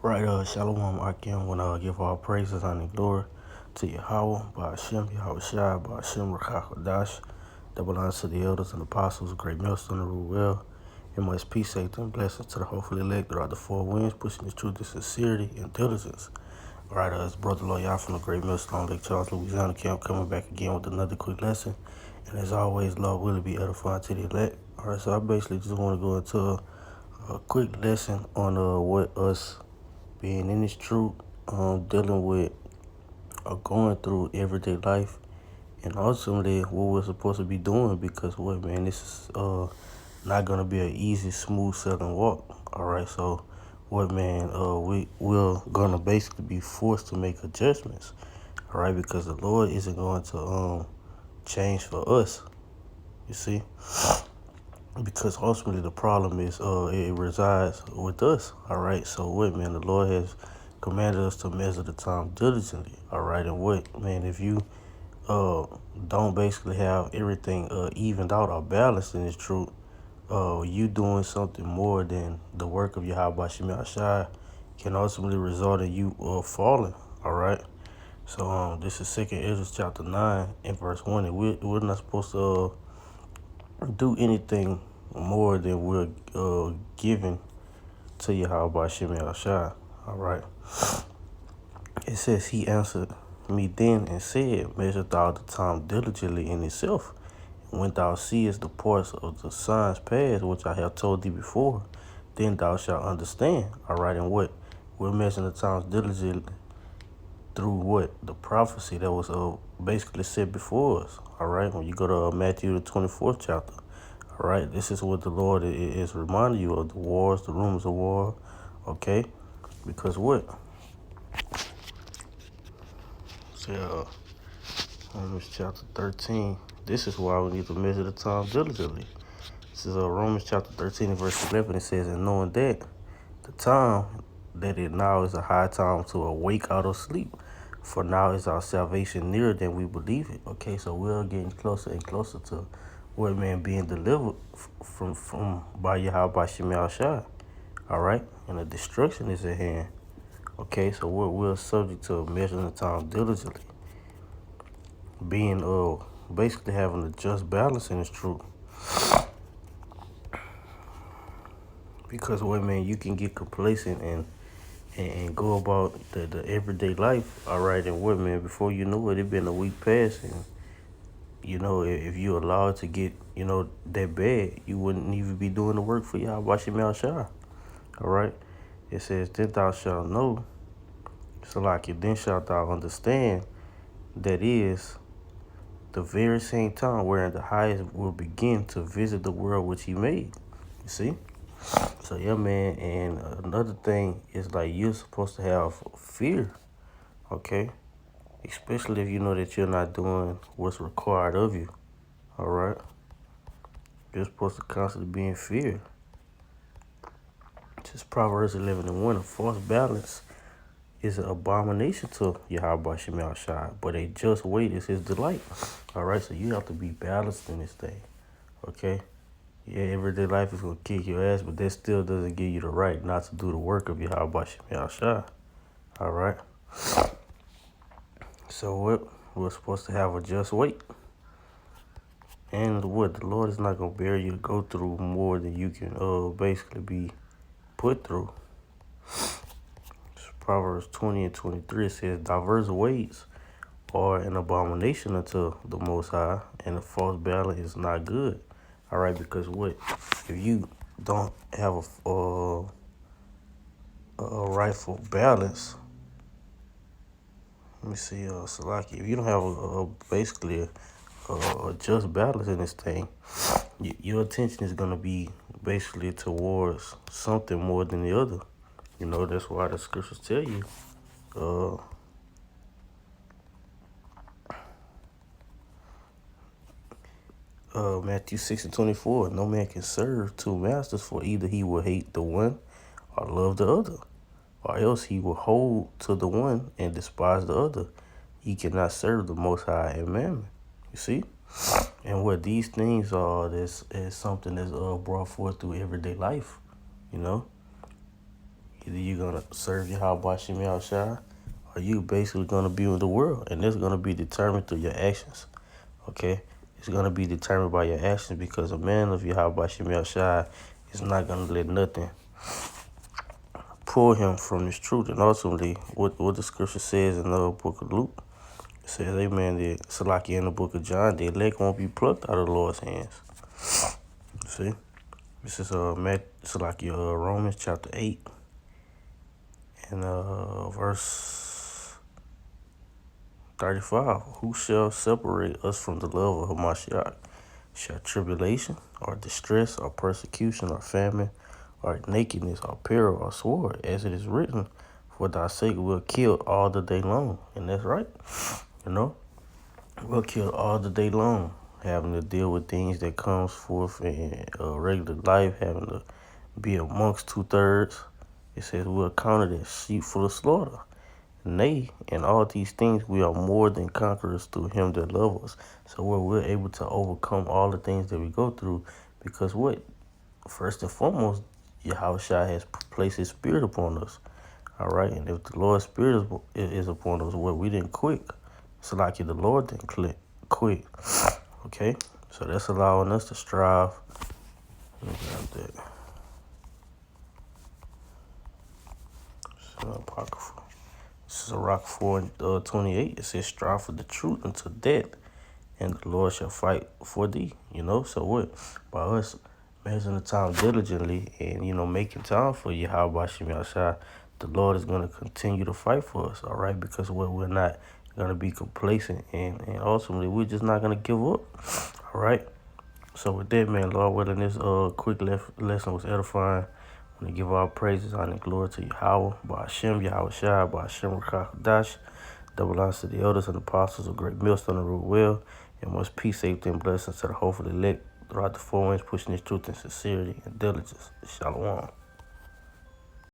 Right, Shalom Akim, when I give all praises and glory to Yahweh, by Hashem, Yahweh Shai, by Hashem, Rakhakodash, that belongs to the elders and apostles, great millstone and rule well, and much peace, safety, and blessings to the hopefully elect throughout the four winds, pushing the truth and sincerity and diligence. All right, it's Brother Loyal from the Great Millstone, Lake Charles, Louisiana camp, coming back again with another quick lesson. And as always, Lord will be edifying to the elect. All right, so I basically just want to go into a quick lesson on what us being in this truth, dealing with or going through everyday life, and ultimately what we're supposed to be doing. Because what, man, this is not gonna be an easy, smooth sailing walk. All right, so what, man, we're gonna basically be forced to make adjustments. All right, because the Lord isn't going to change for us. You see. Because ultimately the problem is it resides with us. All right, so what, man, the Lord has commanded us to measure the time diligently. All right, and what, man, if you don't basically have everything evened out or balanced in this truth, you doing something more than the work of Yahweh Shemi Shai can ultimately result in you falling. All right, so this is 2nd Ezra chapter 9 and verse 1, and we're not supposed to do anything more than we're given to Yahweh Shemi Shai. All right. It says, he answered me then and said, measure thou the time diligently in itself. And when thou seest the parts of the signs past, which I have told thee before, then thou shalt understand. All right. And what? We're measuring the times diligently through what? The prophecy that was basically said before us. All right. When you go to Matthew the 24th chapter. All right, this is what the Lord is reminding you of, the wars, the rumors of war, okay? Because what? Say, Romans chapter 13. This is why we need to measure the time diligently. This is Romans chapter 13 and verse 11. It says, and knowing that the time that it now is a high time to awake out of sleep, for now is our salvation nearer than we believe it. Okay, so we're getting closer and closer to what, man, being delivered from by Yahweh Shemi Shai. All right, and the destruction is at hand. Okay, so we're subject to measuring the time diligently, being basically having a just balance in this truth. Because what, man, you can get complacent and go about the everyday life. All right, and what, man, before you know it been a week past, and you know, if you allow it to get, you know, that bad, you wouldn't even be doing the work for Yahweh Shemi Shai. All right, it says, then thou shalt know, so like it, then shalt thou understand, that is the very same time wherein the highest will begin to visit the world which he made. You see? So yeah, man, and another thing is, like, you're supposed to have fear, okay? Especially if you know that you're not doing what's required of you. All right? You're supposed to constantly be in fear. Just Proverbs 11 and 1, a false balance is an abomination to Yahweh Shemi Shai, but a just weight is his delight. All right, so you have to be balanced in this thing, okay? Yeah, everyday life is going to kick your ass, but that still doesn't give you the right not to do the work of Yahweh Shemi Shai. All right? So what? We're supposed to have a just weight. And what? The Lord is not going to bear you to go through more than you can basically be put through. Proverbs 20 and 23 says, diverse ways are an abomination unto the Most High, and a false balance is not good. All right, because what? If you don't have a rightful balance, let me see, Salaki, if you don't have basically a just balance in this thing, your attention is going to be basically towards something more than the other. You know, that's why the scriptures tell you, Matthew 6 and 24, no man can serve two masters, for either he will hate the one or love the other, or else he will hold to the one and despise the other. He cannot serve the Most High and Mammon. You see? And what these things are, this is something that's brought forth through everyday life. You know? Either you're going to serve Yahweh Shem Yahushua, or you basically going to be with the world. And it's going to be determined through your actions. Okay? It's going to be determined by your actions, because a man of Yahweh Shem Yahushua is not going to let nothing pull him from this truth. And ultimately, what the scripture says in the book of Luke, it says, amen, that Salaki in the book of John, the elect won't be plucked out of the Lord's hands. See? This is Romans chapter 8 and verse 35. Who shall separate us from the love of Hamashiach? Shall tribulation, or distress, or persecution, or famine, or nakedness, or peril, or sword? As it is written, for thy sake we'll kill all the day long. And that's right. We'll kill all the day long, having to deal with things that comes forth in regular life, having to be amongst 2/3. It says we're counted as sheep full of slaughter. Nay, in all these things we are more than conquerors through him that loves us. So we're able to overcome all the things that we go through, because what? First and foremost, Yahushua has placed his spirit upon us. All right, and if the Lord's spirit is upon us, what we didn't quit. So like the Lord didn't quit. Okay, so that's allowing us to strive. Let me grab that. It's apocryphal. This is Rock 4:28. It says, strive for the truth until death, and the Lord shall fight for thee. So what? By us measuring the time diligently and, making time for Yahweh Shem Yahushua, the Lord is going to continue to fight for us, all right? Because we're not going to be complacent, and ultimately we're just not going to give up, all right? So with that, man, Lord willing, this quick lesson was edifying. I want to give all praises, honor, and glory to Yahweh, by Hashem, Yahushua, by Hashem, Rakakadash. Double honors to the elders and apostles of Great Millstone and Root Well, and much peace, safety, and blessings to the hopeful elect throughout the 4 winds, pushing this truth in sincerity and diligence. Shalom.